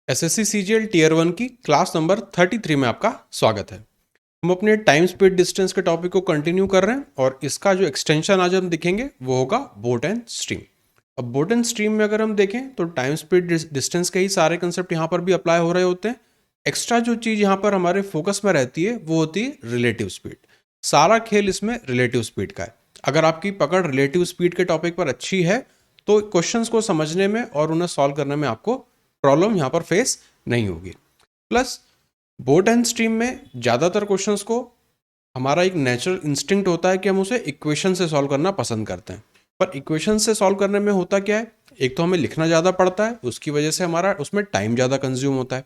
SSC CGL tier 1 की class number 33 में आपका स्वागत है। हम अपने टाइम स्पीड डिस्टेंस के टॉपिक को कंटिन्यू कर रहे हैं और इसका जो एक्सटेंशन आज हम दिखेंगे वो होगा बोट एंड स्ट्रीम। अब बोट एंड स्ट्रीम में अगर हम देखें तो टाइम स्पीड डिस्टेंस के ही सारे कंसेप्ट यहाँ पर भी अप्लाई हो रहे होते हैं। एक्स्ट्रा जो चीज़ यहाँ पर हमारे फोकस में रहती है वो होती है रिलेटिव स्पीड। सारा खेल इसमें रिलेटिव स्पीड का है। अगर आपकी पकड़ रिलेटिव स्पीड के टॉपिक पर अच्छी है तो क्वेश्चंस को समझने में और उन्हें सॉल्व करने में आपको प्रॉब्लम यहाँ पर फेस नहीं होगी। प्लस बोट एंड स्ट्रीम में ज़्यादातर क्वेश्चंस को हमारा एक नेचुरल इंस्टिंक्ट होता है कि हम उसे इक्वेशन से सॉल्व करना पसंद करते हैं। पर इक्वेशन से सॉल्व करने में होता क्या है, एक तो हमें लिखना ज़्यादा पड़ता है, उसकी वजह से हमारा उसमें टाइम ज़्यादा कंज्यूम होता है।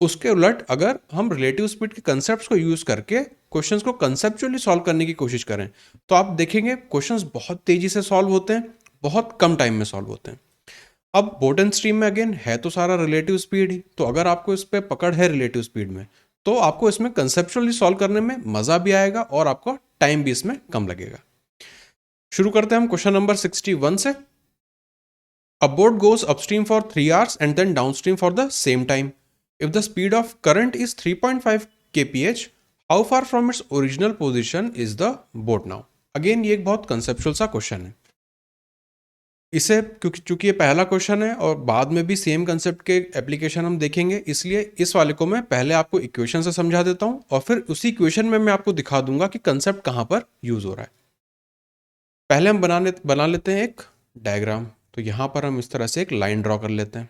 उसके उलट अगर हम रिलेटिव स्पीड के कंसेप्ट को यूज़ करके क्वेश्चंस को कंसेप्चुअली सॉल्व करने की कोशिश करें तो आप देखेंगे क्वेश्चंस बहुत तेज़ी से सॉल्व होते हैं, बहुत कम टाइम में सॉल्व होते हैं। अब बोट एंड स्ट्रीम में अगेन है तो सारा रिलेटिव स्पीड ही, तो अगर आपको इस पे पकड़ है रिलेटिव स्पीड में तो आपको इसमें कंसेप्चुअली सॉल्व करने में मज़ा भी आएगा और आपका टाइम भी इसमें कम लगेगा। शुरू करते हैं हम क्वेश्चन नंबर 61 से। A boat goes upstream for 3 hours and then downstream for the same time. If the speed of current is 3.5 kph, how far from its original position is the boat now. Again ये एक बहुत conceptual सा question है। इसे क्योंकि चूंकि ये पहला क्वेश्चन है और बाद में भी सेम कंसेप्ट के एप्लीकेशन हम देखेंगे, इसलिए इस वाले को मैं पहले आपको इक्वेशन से समझा देता हूँ और फिर उसी इक्वेशन में मैं आपको दिखा दूंगा कि कंसेप्ट कहाँ पर यूज हो रहा है। पहले हम बना लेते हैं एक डायग्राम। तो यहाँ पर हम इस तरह से एक लाइन ड्रॉ कर लेते हैं।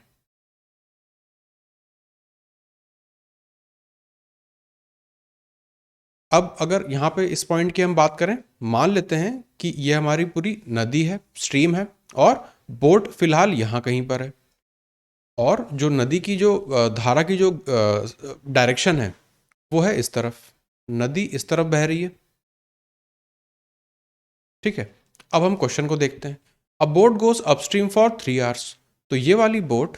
अब अगर यहाँ पे इस पॉइंट की हम बात करें, मान लेते हैं कि ये हमारी पूरी नदी है, स्ट्रीम है, और बोट फिलहाल यहाँ कहीं पर है, और जो नदी की जो धारा की जो डायरेक्शन है वो है इस तरफ। नदी इस तरफ बह रही है, ठीक है। अब हम क्वेश्चन को देखते हैं। अ boat goes upstream for 3 hours। तो ये वाली बोट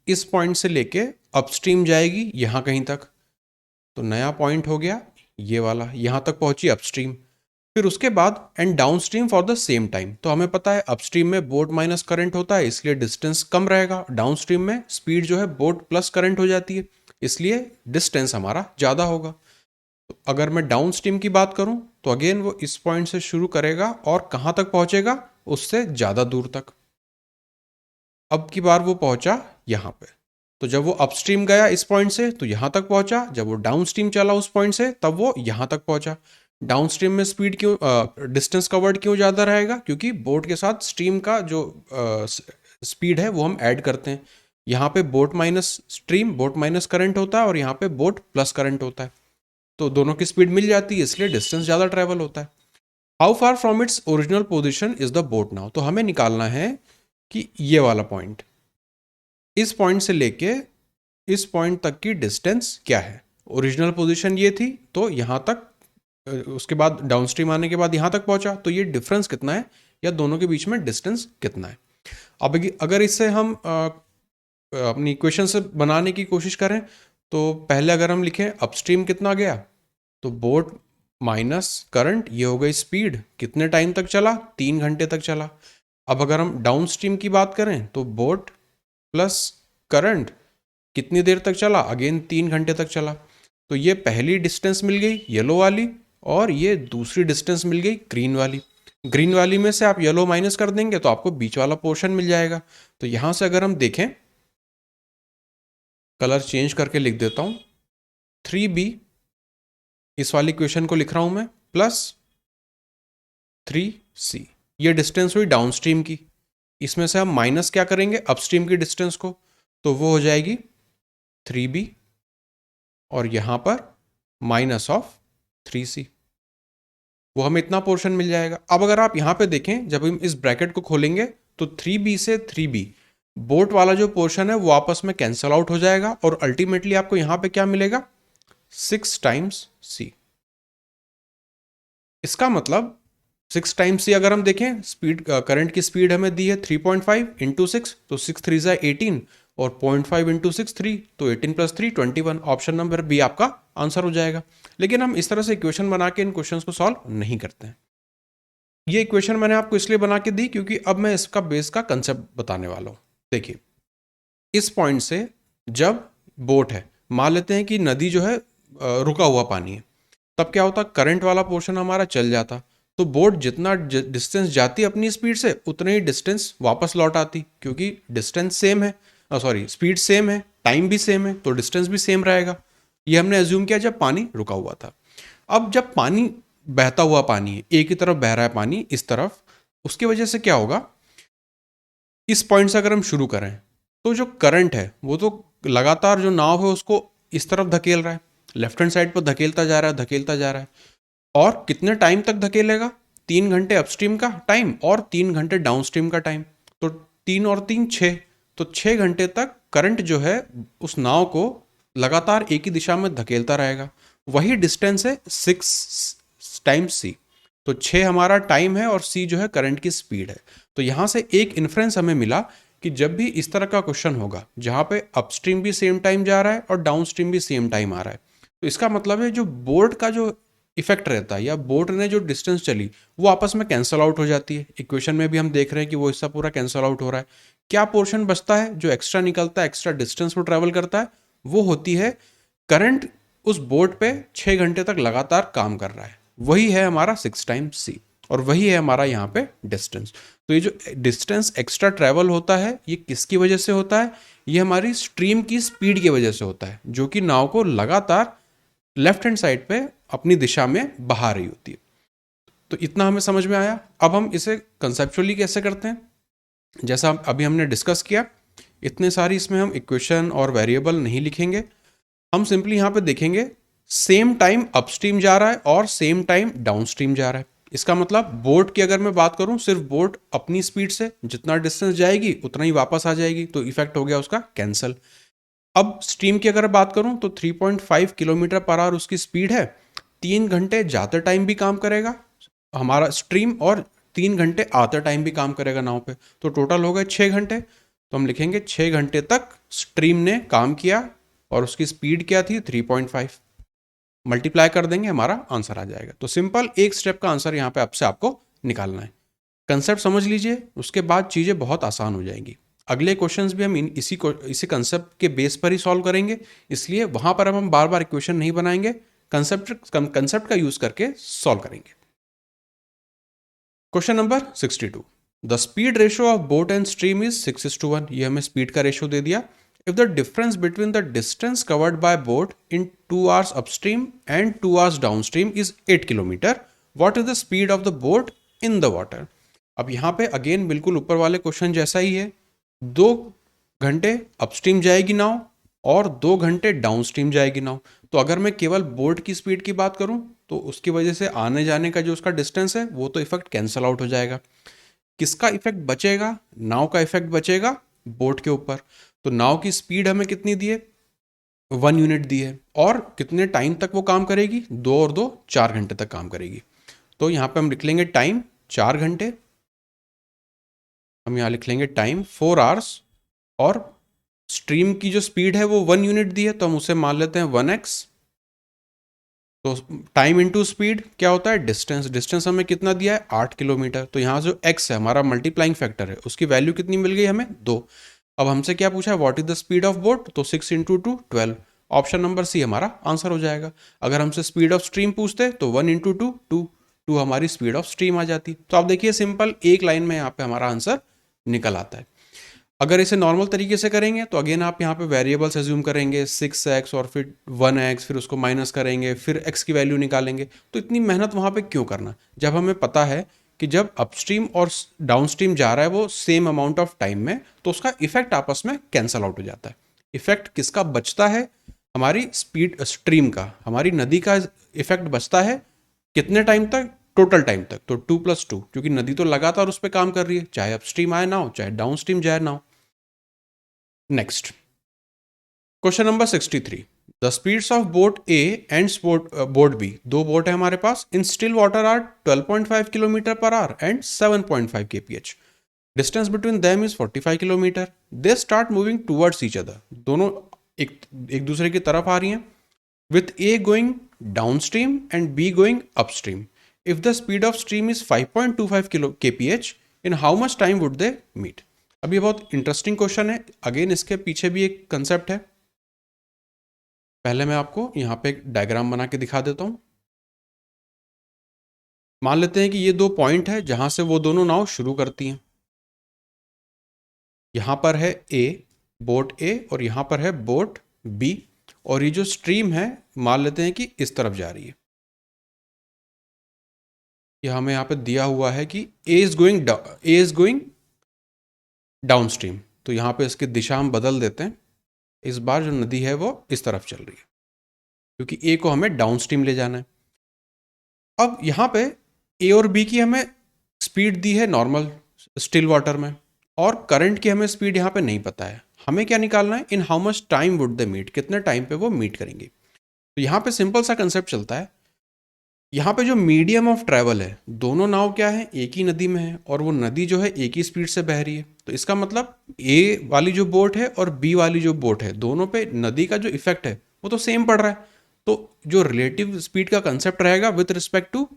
इस पॉइंट से लेके अपस्ट्रीम जाएगी यहाँ कहीं तक। तो नया पॉइंट हो गया ये वाला, यहाँ तक पहुंची अपस्ट्रीम। फिर उसके बाद and downstream for the same time. तो हमें पता है अपस्ट्रीम में बोट माइनस करंट होता है, इसलिए डिस्टेंस कम रहेगा। डाउनस्ट्रीम में स्पीड जो है बोट प्लस करंट हो जाती है, इसलिए डिस्टेंस हमारा ज़्यादा होगा। तो अगर मैं डाउनस्ट्रीम की बात करूं तो अगेन वो इस पॉइंट से शुरू करेगा और कहाँ तक पहुंचेगा, उससे ज़्यादा दूर तक। अब की बार वो पहुंचा यहाँ पे। तो जब वो अपस्ट्रीम गया इस पॉइंट से तो यहाँ तक पहुंचा, जब वो डाउनस्ट्रीम चला उस पॉइंट से तब वो यहाँ तक पहुंचा। डाउनस्ट्रीम में स्पीड क्यों, डिस्टेंस कवर्ड क्यों ज़्यादा रहेगा, क्योंकि बोट के साथ स्ट्रीम का जो स्पीड है वो हम ऐड करते हैं। यहाँ पे boat minus stream, boat minus current होता है, और यहाँ पे बोट प्लस करंट होता है। तो दोनों की स्पीड मिल जाती है, इसलिए डिस्टेंस ज़्यादा ट्रेवल होता है। How far from its original position is the boat now. तो हमें निकालना है कि ये वाला पॉइंट, इस पॉइंट से लेके इस पॉइंट तक की डिस्टेंस क्या है। ओरिजिनल पोजीशन ये थी, तो यहाँ तक, उसके बाद डाउनस्ट्रीम आने के बाद यहाँ तक पहुँचा, तो ये डिफरेंस कितना है या दोनों के बीच में डिस्टेंस कितना है। अब अगर इससे हम अपनी इक्वेशन से बनाने की कोशिश करें तो पहले अगर हम लिखें अपस्ट्रीम कितना गया, तो बोट माइनस करंट, ये हो गई स्पीड, कितने टाइम तक चला, 3 घंटे तक चला। अब अगर हम डाउनस्ट्रीम की बात करें तो बोट प्लस करंट कितनी देर तक चला, अगेन 3 घंटे तक चला। तो ये पहली डिस्टेंस मिल गई येलो वाली, और ये दूसरी डिस्टेंस मिल गई ग्रीन वाली। ग्रीन वाली में से आप येलो माइनस कर देंगे तो आपको बीच वाला पोर्शन मिल जाएगा। तो यहां से अगर हम देखें, कलर चेंज करके लिख देता हूं, 3b, इस वाली इक्वेशन को लिख रहा हूं मैं, प्लस 3c, ये डिस्टेंस हुई डाउनस्ट्रीम की। इसमें से हम माइनस क्या करेंगे, अपस्ट्रीम की डिस्टेंस को, तो वो हो जाएगी 3b, और यहां पर माइनस ऑफ 3c, वो हमें इतना पोर्शन मिल जाएगा। अब अगर आप यहां पे देखें, जब हम इस ब्रैकेट को खोलेंगे तो 3b से 3b, बोट वाला जो पोर्शन है वो आपस में कैंसल आउट हो जाएगा, और अल्टीमेटली आपको यहां पे क्या मिलेगा, 6 टाइम्स c। इसका मतलब 6 टाइम्स c अगर हम देखें, स्पीड, करंट की स्पीड हमें दी है 3.5 इंटू 6, तो 6 3 18, और 0.5 इंटू 6 3, तो 18 प्लस 3 21। ऑप्शन नंबर बी आपका आंसर हो जाएगा। लेकिन हम इस तरह से इक्वेशन बना के इन क्वेश्चंस को सॉल्व नहीं करते हैं। ये इक्वेशन मैंने आपको इसलिए बना के दी क्योंकि अब मैं इसका बेस का कंसेप्ट बताने वाला हूँ। देखिए, इस पॉइंट से जब बोट है, मान लेते हैं कि नदी जो है रुका हुआ पानी है, तब क्या होता, करंट वाला पोर्शन हमारा चल जाता, तो बोट जितना डिस्टेंस जाती अपनी स्पीड से उतना ही डिस्टेंस वापस लौट आती, क्योंकि डिस्टेंस सेम है, सॉरी स्पीड सेम है, टाइम भी सेम है, तो डिस्टेंस भी सेम रहेगा। ये हमने एज्यूम किया जब पानी रुका हुआ था। अब जब पानी बहता हुआ पानी है, एक ही तरफ बह रहा है पानी इस तरफ, उसकी वजह से क्या होगा, इस पॉइंट से अगर हम शुरू करें तो जो करंट है वो तो लगातार जो नाव है उसको इस तरफ धकेल रहा है, लेफ्ट हैंड साइड पर धकेलता जा रहा है, धकेलता जा रहा है। और कितने टाइम तक धकेलेगा, 3 घंटे अपस्ट्रीम का टाइम और 3 घंटे डाउनस्ट्रीम का टाइम, तो 3 और 3 6, तो 6 घंटे तक करंट जो है उस नाव को लगातार एक ही दिशा में धकेलता रहेगा। वही डिस्टेंस है 6 टाइम्स सी, तो 6 हमारा टाइम है और सी जो है करंट की स्पीड है। तो यहाँ से एक इन्फ्रेंस हमें मिला कि जब भी इस तरह का क्वेश्चन होगा जहाँ पे अपस्ट्रीम भी सेम टाइम जा रहा है और डाउनस्ट्रीम भी सेम टाइम आ रहा है, तो इसका मतलब है जो बोर्ड का जो इफेक्ट रहता है या बोट ने जो डिस्टेंस चली वो आपस में कैंसल आउट हो जाती है। इक्वेशन में भी हम देख रहे हैं कि वो हिस्सा पूरा कैंसल आउट हो रहा है। क्या पोर्शन बचता है जो एक्स्ट्रा निकलता है, एक्स्ट्रा डिस्टेंस वो ट्रेवल करता है, वो होती है करंट उस बोट पे 6 घंटे तक लगातार काम कर रहा है, वही है हमारा 6 टाइम्स सी, और वही है हमारा यहाँ पे डिस्टेंस। तो ये जो डिस्टेंस एक्स्ट्रा ट्रेवल होता है ये किसकी वजह से होता है, ये हमारी स्ट्रीम की स्पीड की वजह से होता है, जो कि नाव को लगातार लेफ्ट हैंड साइड पे अपनी दिशा में बहा रही होती है। तो इतना हमें समझ में आया। अब हम इसे कंसेप्चुअली कैसे करते हैं, जैसा अभी हमने डिस्कस किया, इतने सारी इसमें हम इक्वेशन और वेरिएबल नहीं लिखेंगे, हम सिंपली यहाँ पे देखेंगे सेम टाइम अपस्ट्रीम जा रहा है और सेम टाइम डाउनस्ट्रीम जा रहा है। इसका मतलब बोट की अगर मैं बात करूं, सिर्फ बोट अपनी स्पीड से जितना डिस्टेंस जाएगी उतना ही वापस आ जाएगी, तो इफेक्ट हो गया उसका कैंसल। अब स्ट्रीम की अगर बात करूं तो 3.5 किलोमीटर पर आवर उसकी स्पीड है, 3 घंटे जाते टाइम भी काम करेगा हमारा स्ट्रीम और 3 घंटे आते टाइम भी काम करेगा नाव पे, तो टोटल हो गए 6 घंटे। तो हम लिखेंगे 6 घंटे तक स्ट्रीम ने काम किया और उसकी स्पीड क्या थी 3.5, मल्टीप्लाई कर देंगे हमारा आंसर आ जाएगा। तो सिंपल एक स्टेप का आंसर यहाँ पे आपसे आपको निकालना है। कंसेप्ट समझ लीजिए, उसके बाद चीज़ें बहुत आसान हो जाएंगी। अगले क्वेश्चंस भी हम इसी कंसेप्ट के बेस पर ही सॉल्व करेंगे, इसलिए वहां पर अब हम बार बार इक्वेशन नहीं बनाएंगे, कंसेप्ट का यूज करके सॉल्व करेंगे। Question number 62, the speed ratio of boat and stream is 6:1। ये हमें स्पीड का रेशियो दे दिया। If the difference between the distance covered by boat in 2 hours upstream and 2 hours downstream is 8 kilometre, what is the speed of the boat in the water. अब यहाँ पे again बिल्कुल ऊपर वाले क्वेश्चन जैसा ही है, 2 घंटे अपस्ट्रीम जाएगी नाव और 2 घंटे डाउनस्ट्रीम जाएगी नाव। तो अगर मैं केवल बोट की स्पीड की बात करूं तो उसकी वजह से आने जाने का जो उसका डिस्टेंस है वो तो इफेक्ट कैंसल आउट हो जाएगा। किसका इफेक्ट बचेगा, नाव का इफेक्ट बचेगा बोट के ऊपर। तो नाव की स्पीड हमें कितनी दी है, 1 यूनिट दी है, और कितने टाइम तक वो काम करेगी, 2 और 2 4 घंटे तक काम करेगी। तो यहाँ पे हम लिख लेंगे टाइम 4 घंटे, हम यहाँ लिख लेंगे टाइम 4 hours, और स्ट्रीम की जो स्पीड है वो 1 यूनिट दी है तो हम उसे मान लेते हैं 1x। तो टाइम इनटू स्पीड क्या होता है, डिस्टेंस, डिस्टेंस हमें कितना दिया है 8 किलोमीटर, तो यहाँ जो x है हमारा मल्टीप्लाइंग फैक्टर है, उसकी वैल्यू कितनी मिल गई हमें 2। अब हमसे क्या पूछा है, what is the speed of boat, तो 6 × 2 12, ऑप्शन नंबर सी हमारा आंसर हो जाएगा। अगर हमसे स्पीड ऑफ स्ट्रीम पूछते तो 1 × 2 2 हमारी स्पीड ऑफ स्ट्रीम आ जाती। तो आप देखिए सिंपल एक लाइन में यहाँ पे हमारा आंसर निकल आता है। अगर इसे नॉर्मल तरीके से करेंगे तो अगेन आप यहाँ पे वेरिएबल्स एज्यूम करेंगे 6x और फिर 1x, फिर उसको माइनस करेंगे, फिर x की वैल्यू निकालेंगे। तो इतनी मेहनत वहाँ पे क्यों करना, जब हमें पता है कि जब अपस्ट्रीम और डाउनस्ट्रीम जा रहा है वो सेम अमाउंट ऑफ टाइम में, तो उसका इफेक्ट आपस में कैंसल आउट हो जाता है। इफेक्ट किसका बचता है, हमारी स्पीड स्ट्रीम का, हमारी नदी का इफेक्ट बचता है कितने टाइम तक, टोटल टाइम तक, तो 2 + 2, क्योंकि नदी तो लगातार उस पर काम कर रही है, चाहे अपस्ट्रीम आए ना हो चाहे डाउनस्ट्रीम जाए ना हो। Next question number 63, the speeds of boat A and boat B, दो बोट है हमारे पास, in still water are 12.5 kilometre per hour and 7.5 kph, distance between them is 45 kilometre, they start moving towards each other, दोनों एक दूसरे की तरफ आ रही हैं, with A going downstream and B going upstream. If the speed of stream is 5.25 kph, in how much time would they meet? अब ये बहुत इंटरेस्टिंग क्वेश्चन है। अगेन इसके पीछे भी एक कंसेप्ट है। पहले मैं आपको यहाँ पे एक डायग्राम बना के दिखा देता हूँ। मान लेते हैं कि ये दो पॉइंट है जहां से वो दोनों नाव शुरू करती हैं। यहाँ पर है ए, बोट ए, और यहाँ पर है बोट बी, और ये जो स्ट्रीम है मान लेते हैं कि इस तरफ जा रही है। ये हमें यहाँ पे दिया हुआ है कि ए इज गोइंग डाउन स्ट्रीम। तो यहाँ पे इसकी दिशा हम बदल देते हैं। इस बार जो नदी है वो इस तरफ चल रही है, क्योंकि ए को हमें डाउन स्ट्रीम ले जाना है। अब यहाँ पे ए और बी की हमें स्पीड दी है नॉर्मल स्टिल वाटर में, और करंट की हमें स्पीड यहाँ पे नहीं पता है। हमें क्या निकालना है, in how much time would they meet, कितने टाइम पे वो मीट करेंगे। तो यहाँ पे सिंपल सा कंसेप्ट चलता है। यहाँ पे जो मीडियम ऑफ ट्रैवल है, दोनों नाव क्या है, एक ही नदी में है, और वो नदी जो है एक ही स्पीड से बह रही है। तो इसका मतलब ए वाली जो बोट है और बी वाली जो बोट है, दोनों पे नदी का जो इफेक्ट है वो तो सेम पड़ रहा है। तो जो रिलेटिव स्पीड का कंसेप्ट रहेगा विथ रिस्पेक्ट टू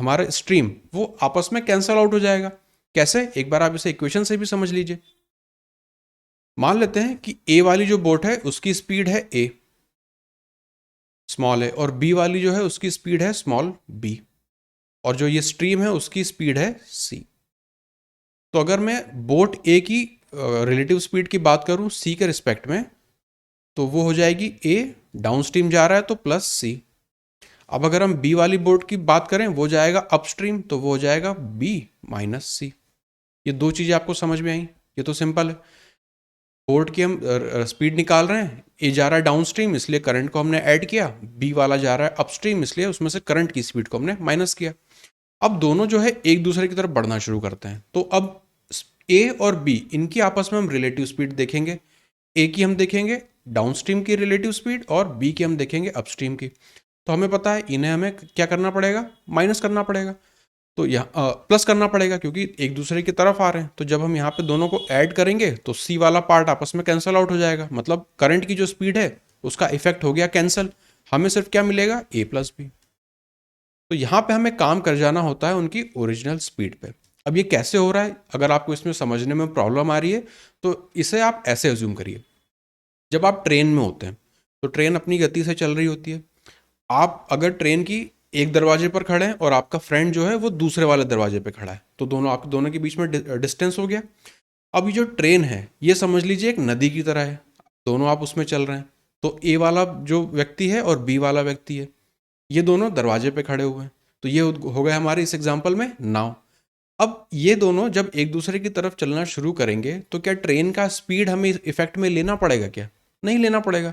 हमारा स्ट्रीम, वो आपस में कैंसल आउट हो जाएगा। कैसे, एक बार आप इसे इक्वेशन से भी समझ लीजिए। मान लेते हैं कि ए वाली जो बोट है उसकी स्पीड है ए, स्मॉल है, और बी वाली जो है उसकी स्पीड है स्मॉल बी, और जो ये स्ट्रीम है उसकी स्पीड है सी। तो अगर मैं बोट ए की रिलेटिव स्पीड की बात करूं सी के रिस्पेक्ट में, तो वो हो जाएगी ए, डाउन स्ट्रीम जा रहा है तो प्लस सी। अब अगर हम बी वाली बोट की बात करें, वो जाएगा अपस्ट्रीम, तो वो हो जाएगा बी माइनस सी। ये दो चीज़ें आपको समझ में आई, ये तो सिंपल है। बोट की हम स्पीड निकाल रहे हैं, ए जा रहा है डाउन स्ट्रीम इसलिए करंट को हमने ऐड किया, बी वाला जा रहा है अपस्ट्रीम इसलिए उसमें से करंट की स्पीड को हमने माइनस किया। अब दोनों जो है एक दूसरे की तरफ बढ़ना शुरू करते हैं। तो अब ए और बी इनकी आपस में हम रिलेटिव स्पीड देखेंगे। ए की हम देखेंगे डाउन स्ट्रीम की रिलेटिव स्पीड, और बी की हम देखेंगे अपस्ट्रीम की। तो हमें पता है इन्हें हमें क्या करना पड़ेगा, माइनस करना पड़ेगा। तो यहाँ प्लस करना पड़ेगा क्योंकि एक दूसरे की तरफ आ रहे हैं। तो जब हम यहाँ पे दोनों को ऐड करेंगे तो सी वाला पार्ट आपस में कैंसल आउट हो जाएगा, मतलब करंट की जो स्पीड है उसका इफेक्ट हो गया कैंसल। हमें सिर्फ क्या मिलेगा, ए प्लस बी। तो यहाँ पे हमें काम कर जाना होता है उनकी ओरिजिनल स्पीड पे। अब ये कैसे हो रहा है, अगर आपको इसमें समझने में प्रॉब्लम आ रही है तो इसे आप ऐसे अज्यूम करिए। जब आप ट्रेन में होते हैं तो ट्रेन अपनी गति से चल रही होती है। आप अगर ट्रेन की एक दरवाजे पर खड़े हैं और आपका फ्रेंड जो है वो दूसरे वाले दरवाजे पे खड़ा है, तो आप दोनों के बीच में डिस्टेंस हो गया। अब ये जो ट्रेन है ये समझ लीजिए एक नदी की तरह है, दोनों आप उसमें चल रहे हैं। तो ए वाला जो व्यक्ति है और बी वाला व्यक्ति है, ये दोनों दरवाजे पे खड़े हुए हैं। तो ये हो गए हमारे इस एग्जाम्पल में नाव। अब ये दोनों जब एक दूसरे की तरफ चलना शुरू करेंगे तो क्या ट्रेन का स्पीड हमें इफेक्ट में लेना पड़ेगा क्या, नहीं लेना पड़ेगा।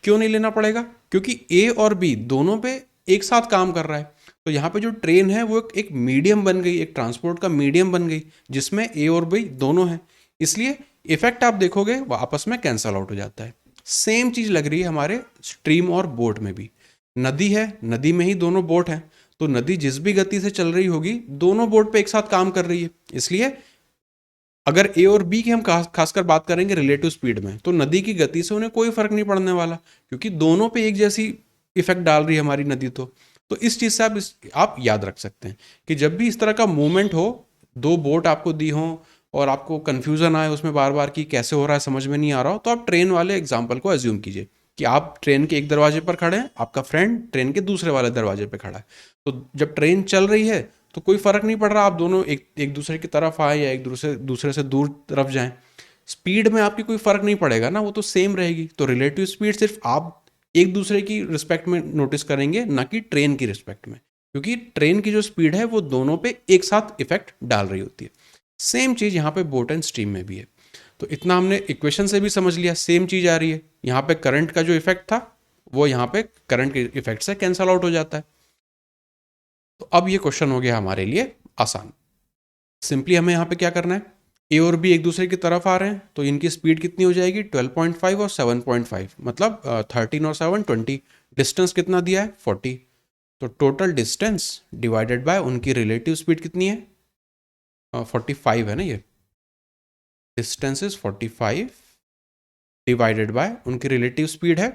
क्यों नहीं लेना पड़ेगा, क्योंकि ए और बी दोनों पे एक साथ काम कर रहा है। तो यहाँ पे जो ट्रेन है वो एक मीडियम बन गई, एक ट्रांसपोर्ट का मीडियम बन गई जिसमें ए और बी दोनों हैं। इसलिए इफेक्ट आप देखोगे वो आपस में कैंसल आउट हो जाता है। सेम चीज लग रही है हमारे स्ट्रीम और बोट में भी। नदी है, नदी में ही दोनों बोट हैं, तो नदी जिस भी गति से चल रही होगी दोनों बोट पे एक साथ काम कर रही है। इसलिए अगर ए और बी की हम खासकर बात करेंगे रिलेटिव स्पीड में, तो नदी की गति से उन्हें कोई फर्क नहीं पड़ने वाला, क्योंकि दोनों पे एक जैसी इफेक्ट डाल रही है हमारी नदी। तो इस चीज से आप याद रख सकते हैं कि जब भी इस तरह का मूवमेंट हो, दो बोट आपको दी हो और आपको कंफ्यूजन आए उसमें बार बार कि कैसे हो रहा है, समझ में नहीं आ रहा हो, तो आप ट्रेन वाले एग्जाम्पल को एज्यूम कीजिए कि आप ट्रेन के एक दरवाजे पर खड़े हैं, आपका फ्रेंड ट्रेन के दूसरे वाले दरवाजे पर खड़ा है। तो जब ट्रेन चल रही है तो कोई फर्क नहीं पड़ रहा आप दोनों एक दूसरे की तरफ आए या एक दूसरे से दूर तरफ जाएं, स्पीड में आपकी कोई फर्क नहीं पड़ेगा ना, वो तो सेम रहेगी। तो रिलेटिव स्पीड सिर्फ आप एक दूसरे की रिस्पेक्ट में नोटिस करेंगे, ना कि ट्रेन की रिस्पेक्ट में, क्योंकि ट्रेन की जो स्पीड है वो दोनों पे एक साथ इफेक्ट डाल रही होती है। सेम चीज यहाँ पे बोट एंड स्ट्रीम में भी है। तो इतना हमने इक्वेशन से भी समझ लिया, सेम चीज आ रही है। यहाँ पे करंट का जो इफेक्ट था वो यहाँ पे करंट के इफेक्ट से कैंसल आउट हो जाता है। तो अब ये क्वेश्चन हो गया हमारे लिए आसान। सिंपली हमें यहाँ पे क्या करना है, ए और बी एक दूसरे की तरफ आ रहे हैं, तो इनकी स्पीड कितनी हो जाएगी 12.5 और 7.5, मतलब 13 और 7 20। डिस्टेंस कितना दिया है 40। तो टोटल डिस्टेंस डिवाइडेड बाय उनकी रिलेटिव स्पीड कितनी है 45 है ना। ये डिस्टेंस इज 45 डिवाइडेड बाय उनकी रिलेटिव स्पीड है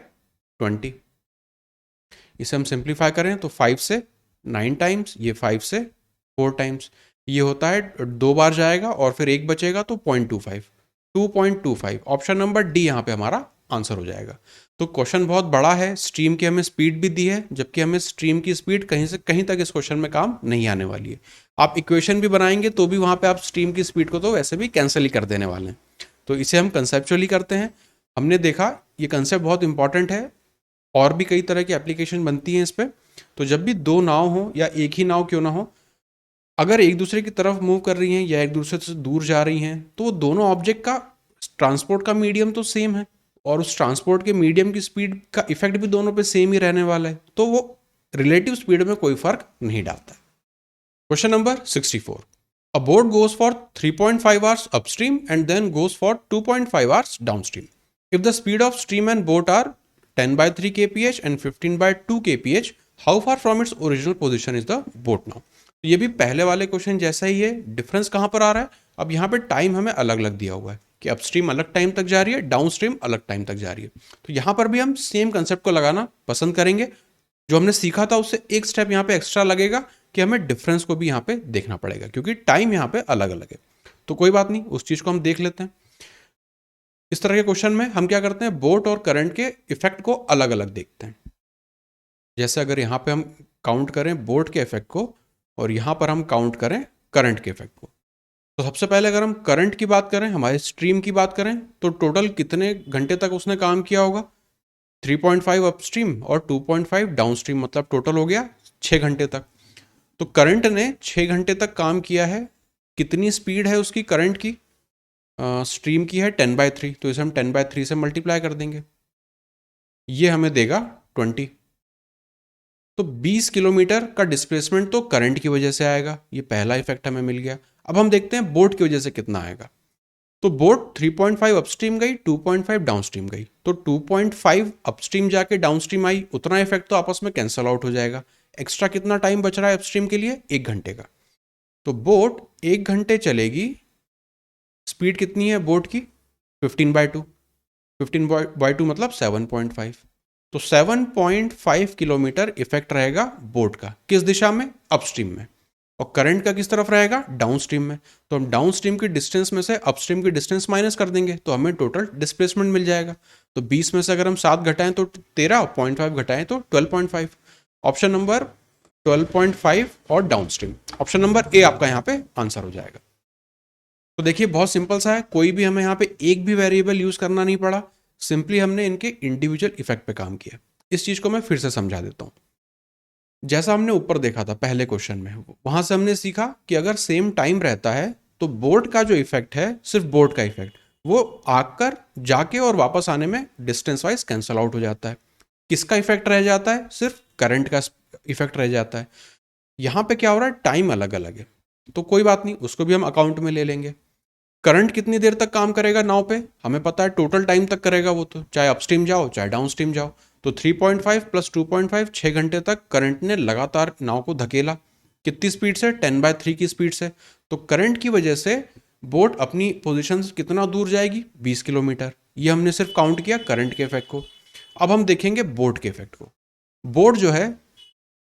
20। इसे हम सिंप्लीफाई करें तो 5 से 9 टाइम्स, ये 5 से 4 टाइम्स, ये होता है 2 बार जाएगा और फिर 1 बचेगा तो 0.25। 2.25। ऑप्शन नंबर डी यहाँ पे हमारा आंसर हो जाएगा। तो क्वेश्चन बहुत बड़ा है, स्ट्रीम की हमें स्पीड भी दी है, जबकि हमें स्ट्रीम की स्पीड कहीं से कहीं तक इस क्वेश्चन में काम नहीं आने वाली है। आप इक्वेशन भी बनाएंगे तो भी वहाँ पे आप स्ट्रीम की स्पीड को तो वैसे भी कैंसिल ही कर देने वाले हैं। तो इसे हम कंसेप्चुअली करते हैं। हमने देखा ये कंसेप्ट बहुत इंपॉर्टेंट है, और भी कई तरह की एप्लीकेशन बनती हैं इस पर। तो जब भी दो नाव हो या एक ही नाव क्यों ना हो, अगर एक दूसरे की तरफ मूव कर रही हैं या एक दूसरे से दूर जा रही हैं, तो दोनों ऑब्जेक्ट का ट्रांसपोर्ट का मीडियम तो सेम है, और उस ट्रांसपोर्ट के मीडियम की स्पीड का इफेक्ट भी दोनों पे सेम ही रहने वाला है, तो वो रिलेटिव स्पीड में कोई फर्क नहीं डालता। Question number 64। A boat goes for 3.5 hours upstream and then goes for 2.5 hours downstream. If the speed of stream and boat are 10 by 3 kph and 15 by 2 kph, how far from its original position is the boat now? ये भी पहले वाले question जैसा ही है। Difference कहाँ पर आ रहा है, अब यहाँ पे टाइम हमें अलग अलग दिया हुआ है कि अपस्ट्रीम अलग टाइम तक जा रही है, डाउनस्ट्रीम अलग टाइम तक जा रही है। तो यहाँ पर भी हम सेम कंसेप्ट को लगाना पसंद करेंगे। जो हमने सीखा था उससे एक स्टेप यहाँ पे एक्स्ट्रा लगेगा कि हमें डिफरेंस को भी यहाँ पे देखना पड़ेगा, क्योंकि टाइम यहाँ पे अलग अलग है। तो कोई बात नहीं, उस चीज को हम देख लेते हैं। इस तरह के क्वेश्चन में हम क्या करते हैं, बोट और करंट के इफेक्ट को अलग अलग देखते हैं। जैसे अगर यहाँ पे हम काउंट करें बोट के इफेक्ट को और यहाँ पर हम काउंट करें करंट के इफेक्ट को, तो सबसे पहले अगर हम करंट की बात करें, हमारे स्ट्रीम की बात करें, तो टोटल कितने घंटे तक उसने काम किया होगा, 3.5 अपस्ट्रीम और 2.5 डाउनस्ट्रीम, मतलब टोटल हो गया 6 घंटे तक। तो करंट ने 6 घंटे तक काम किया है। कितनी स्पीड है उसकी करंट की, स्ट्रीम की है 10/3, तो इसे हम 10/3 से मल्टीप्लाई कर देंगे, ये हमें देगा 20। तो 20 किलोमीटर का डिस्प्लेसमेंट तो करंट की वजह से आएगा, ये पहला इफेक्ट हमें मिल गया। अब हम देखते हैं बोट की वजह से कितना आएगा। तो बोट 3.5 अपस्ट्रीम गई, 2.5 डाउनस्ट्रीम गई, तो 2.5 अपस्ट्रीम जाके डाउनस्ट्रीम आई, उतना इफेक्ट तो आपस में कैंसल आउट हो जाएगा। एक्स्ट्रा कितना टाइम बच रहा है अपस्ट्रीम के लिए, 1 घंटे का। तो बोट 1 घंटे चलेगी। स्पीड कितनी है बोट की, 15/2, 15/2 मतलब 7.5। तो 7.5 किलोमीटर इफेक्ट रहेगा बोट का, किस दिशा में, अपस्ट्रीम में, और करंट का किस तरफ रहेगा, डाउनस्ट्रीम में। तो हम डाउनस्ट्रीम की डिस्टेंस में से अपस्ट्रीम की डिस्टेंस माइनस कर देंगे, तो हमें टोटल डिस्प्लेसमेंट मिल जाएगा। तो 20 में से अगर हम 7 घटाएं तो 13, 0.5 घटाएं तो 12.5। ऑप्शन नंबर 12.5 और डाउनस्ट्रीम, ऑप्शन नंबर ए आपका यहाँ पे आंसर हो जाएगा। तो देखिए बहुत सिंपल सा है, कोई भी हमें यहाँ पे एक भी वेरिएबल यूज करना नहीं पड़ा, सिंपली हमने इनके इंडिविजुअल इफेक्ट पे काम किया। इस चीज को मैं फिर से समझा देता हूँ। जैसा हमने ऊपर देखा था पहले क्वेश्चन में, वहां से हमने सीखा कि अगर सेम टाइम रहता है तो बोट का जो इफेक्ट है, सिर्फ बोट का इफेक्ट, वो आकर जाके और वापस आने में डिस्टेंस वाइज कैंसल आउट हो जाता है। किसका इफेक्ट रह जाता है, सिर्फ करंट का इफेक्ट रह जाता है। यहाँ पे क्या हो रहा है, टाइम अलग अलग है, तो कोई बात नहीं, उसको भी हम अकाउंट में ले लेंगे। करंट कितनी देर तक काम करेगा नाव पे, हमें पता है टोटल टाइम तक करेगा वो, तो चाहे अपस्ट्रीम जाओ चाहे डाउनस्ट्रीम जाओ। तो 3.5 + 2.5, 6 घंटे तक करंट ने लगातार नाव को धकेला। कितनी स्पीड से, 10/3 की स्पीड से। तो करंट की वजह से बोट अपनी पोजीशन से कितना दूर जाएगी, 20 किलोमीटर। ये हमने सिर्फ काउंट किया करंट के इफेक्ट को। अब हम देखेंगे बोट के इफेक्ट को। बोट जो है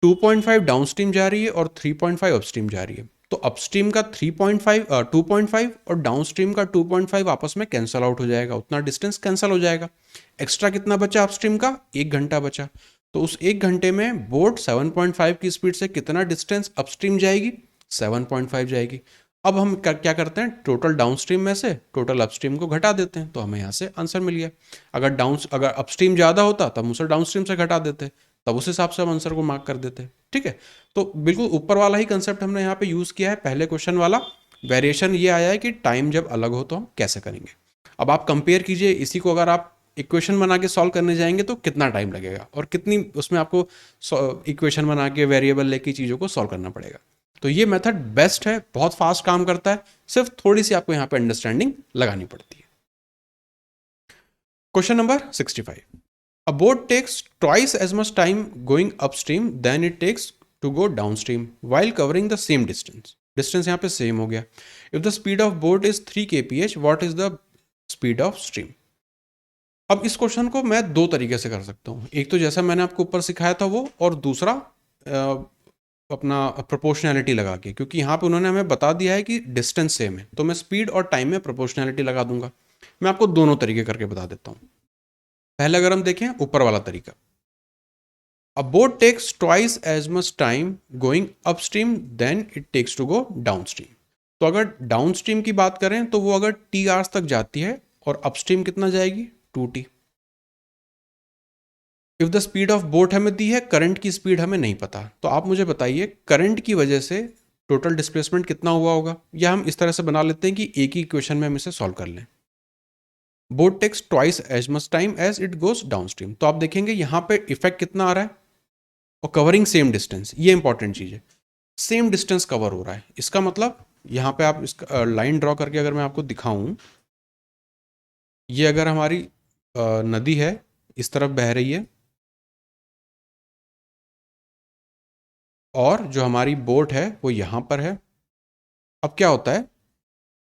2.5 डाउनस्ट्रीम जा रही है और 3.5 अपस्ट्रीम जा रही है। तो अपस्ट्रीम का 2.5 और डाउनस्ट्रीम का 2.5 आपस में कैंसल आउट हो जाएगा, उतना डिस्टेंस कैंसल हो जाएगा। एक्स्ट्रा कितना बचा अपस्ट्रीम का, 1 घंटा बचा। तो उस 1 घंटे में बोट 7.5 की स्पीड से कितना डिस्टेंस अपस्ट्रीम जाएगी, 7.5 जाएगी। अब हम क्या करते हैं, टोटल डाउनस्ट्रीम में से टोटल अपस्ट्रीम को घटा देते हैं, तो हमें यहाँ से आंसर मिल गया। अगर अपस्ट्रीम ज़्यादा होता तब उसे डाउनस्ट्रीम से घटा देते, तब उस हिसाब से हम आंसर को मार्क कर देते। ठीक है, तो बिल्कुल ऊपर वाला ही कंसेप्ट हमने यहाँ पे यूज़ किया है, पहले क्वेश्चन वाला। वेरिएशन ये आया है कि टाइम जब अलग हो तो हम कैसे करेंगे। अब आप कंपेयर कीजिए, इसी को अगर आप इक्वेशन बना के सॉल्व करने जाएंगे तो कितना टाइम लगेगा और कितनी उसमें आपको इक्वेशन बना के वेरिएबल लेके चीज़ों को सॉल्व करना पड़ेगा। तो ये मेथड बेस्ट है, बहुत फास्ट काम करता है, सिर्फ थोड़ी सी आपको यहाँ पे अंडरस्टैंडिंग लगानी पड़ती है। Question number 65। A boat takes twice as much time going upstream than it takes to go downstream while covering the same distance. Distance यहाँ पे सेम हो गया. If the speed of boat is 3 kph, what is the speed of stream? अब इस question को मैं दो तरीके से कर सकता हूँ। एक तो जैसा मैंने आपको ऊपर सिखाया था वो, और दूसरा अपना प्रोपोर्शनैलिटी लगा के, क्योंकि यहाँ पे उन्होंने हमें बता दिया है कि डिस्टेंस सेम है, तो मैं स्पीड और टाइम में प्रोपोर्शनैलिटी लगा दूंगा। मैं आपको दोनों तरीके करके बता देता हूँ। पहले अगर हम देखें ऊपर वाला तरीका, a boat takes twice as much time going upstream then it takes to go downstream. तो अगर डाउनस्ट्रीम की बात करें तो वो अगर टी आवर्स तक जाती है और अपस्ट्रीम कितना जाएगी, 2t। If the speed of boat हमें दी है, करंट की स्पीड हमें नहीं पता, तो आप मुझे बताइए करंट की वजह से टोटल डिस्प्लेसमेंट कितना हुआ होगा। या हम इस तरह से बना लेते हैं कि एक ही इक्वेशन में हम इसे सॉल्व कर लें। Boat takes twice as much time as it goes downstream, तो आप देखेंगे यहाँ पे इफेक्ट कितना आ रहा है, और कवरिंग सेम डिस्टेंस, ये इंपॉर्टेंट चीज़ है, सेम डिस्टेंस कवर हो रहा है। इसका मतलब यहाँ पे आप इसका लाइन ड्रॉ करके अगर मैं आपको दिखाऊं, ये अगर हमारी नदी है, इस तरफ बह रही है, और जो हमारी बोट है वो यहाँ पर है। अब क्या होता है,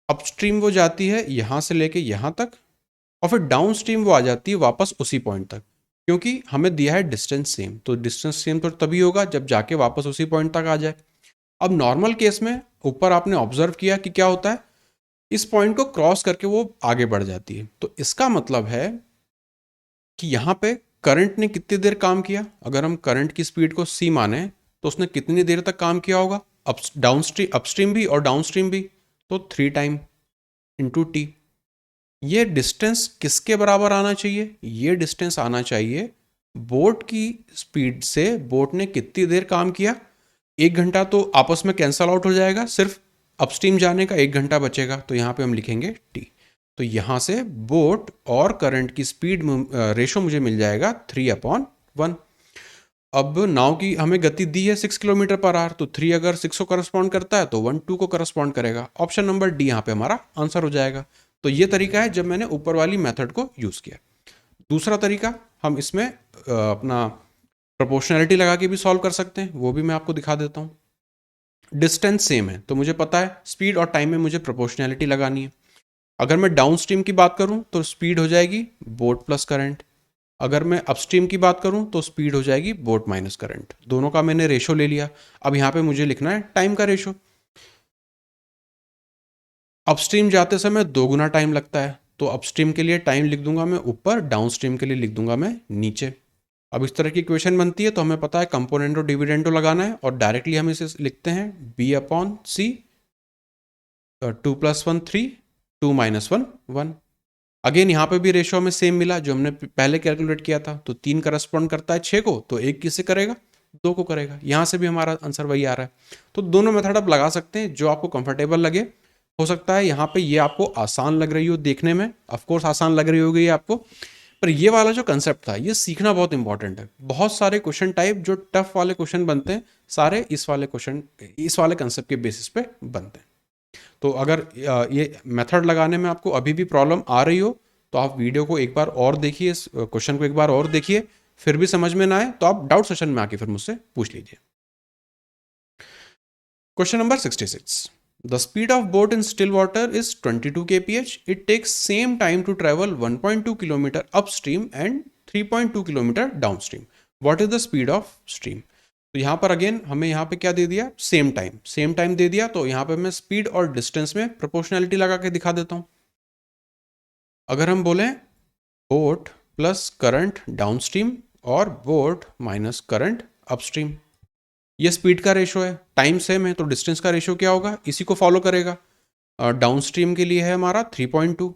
अपस्ट्रीम वो जाती है यहाँ से लेके यहाँ तक, और फिर डाउनस्ट्रीम वो आ जाती है वापस उसी पॉइंट तक, क्योंकि हमें दिया है डिस्टेंस सेम। तो डिस्टेंस सेम तो तभी होगा जब जाके वापस उसी पॉइंट तक आ जाए। अब नॉर्मल केस में ऊपर आपने ऑब्जर्व किया कि क्या होता है, इस पॉइंट को क्रॉस करके वो आगे बढ़ जाती है। तो इसका मतलब है कि यहाँ पे करंट ने कितनी देर काम किया, अगर हम करंट की स्पीड को c माने तो उसने कितनी देर तक काम किया होगा, अपस्ट्रीम भी और डाउनस्ट्रीम भी, तो 3 टाइम इंटू टी। ये डिस्टेंस किसके बराबर आना चाहिए, ये डिस्टेंस आना चाहिए बोट की स्पीड से बोट ने कितनी देर काम किया। 1 घंटा तो आपस में कैंसल आउट हो जाएगा, सिर्फ अपस्ट्रीम जाने का 1 घंटा बचेगा, तो यहाँ पे हम लिखेंगे टी। तो यहाँ से बोट और करंट की स्पीड रेशो मुझे मिल जाएगा 3/1। अब नाव की हमें गति दी है 6 किलोमीटर पर आवर, तो 3 अगर 6 को करस्पॉन्ड करता है तो 1 2 को करस्पॉन्ड करेगा। ऑप्शन नंबर डी यहाँ पे हमारा आंसर हो जाएगा। तो ये तरीका है जब मैंने ऊपर वाली मेथड को यूज़ किया। दूसरा तरीका, हम इसमें अपना प्रोपोर्शनैलिटी लगा के भी सॉल्व कर सकते हैं, वो भी मैं आपको दिखा देता हूँ। डिस्टेंस सेम है तो मुझे पता है स्पीड और टाइम में मुझे प्रोपोर्शनैलिटी लगानी है। अगर मैं डाउनस्ट्रीम की बात करूं तो स्पीड हो जाएगी बोट प्लस करंट, अगर मैं अपस्ट्रीम की बात करूं तो स्पीड हो जाएगी बोट माइनस करंट। दोनों का मैंने रेशो ले लिया। अब यहाँ पे मुझे लिखना है टाइम का रेशो। अपस्ट्रीम जाते समय 2 गुना टाइम लगता है, तो अपस्ट्रीम के लिए टाइम लिख दूंगा मैं ऊपर, डाउनस्ट्रीम के लिए लिख दूंगा मैं नीचे। अब इस तरह की इक्वेशन बनती है तो हमें पता है कंपोनेंटो डिविडेंडो लगाना है, और डायरेक्टली हम इसे लिखते हैं b/c, 2 + 1 3, 2 - 1 1। अगेन यहाँ पे भी रेशो हमें सेम मिला जो हमने पहले कैलकुलेट किया था, तो 3 करस्पॉन्ड करता है 6 को, तो 1 किससे करेगा, 2 को करेगा। यहाँ से भी हमारा आंसर वही आ रहा है। तो दोनों मेथड आप लगा सकते हैं जो आपको कंफर्टेबल लगे। हो सकता है यहाँ पे ये आपको आसान लग रही हो देखने में, ऑफकोर्स आसान लग रही होगी आपको, पर ये वाला जो कंसेप्ट था ये सीखना बहुत इंपॉर्टेंट है। बहुत सारे क्वेश्चन टाइप जो टफ वाले क्वेश्चन बनते हैं सारे इस वाले कंसेप्ट के बेसिस पे बनते हैं। तो अगर ये मेथड लगाने में आपको अभी भी प्रॉब्लम आ रही हो तो आप वीडियो को एक बार और देखिए, इस क्वेश्चन को एक बार और देखिए, फिर भी समझ में ना आए तो आप डाउट सेशन में आके फिर मुझसे पूछ लीजिए। Question number 66, the speed of boat in still water is 22 kph, it takes same time to travel 1.2 kilometer upstream and 3.2 kilometer downstream, what is the speed of stream. तो यहाँ पर अगेन हमें यहाँ पे क्या दे दिया, सेम टाइम दे दिया, तो यहाँ पे मैं स्पीड और डिस्टेंस में प्रोपोर्शनैलिटी लगा के दिखा देता हूँ। अगर हम बोलें बोट प्लस करंट डाउनस्ट्रीम और बोट माइनस करंट अपस्ट्रीम, ये स्पीड का रेशो है, टाइम सेम है, तो डिस्टेंस का रेशो क्या होगा, इसी को फॉलो करेगा। डाउनस्ट्रीम के लिए है हमारा 3.2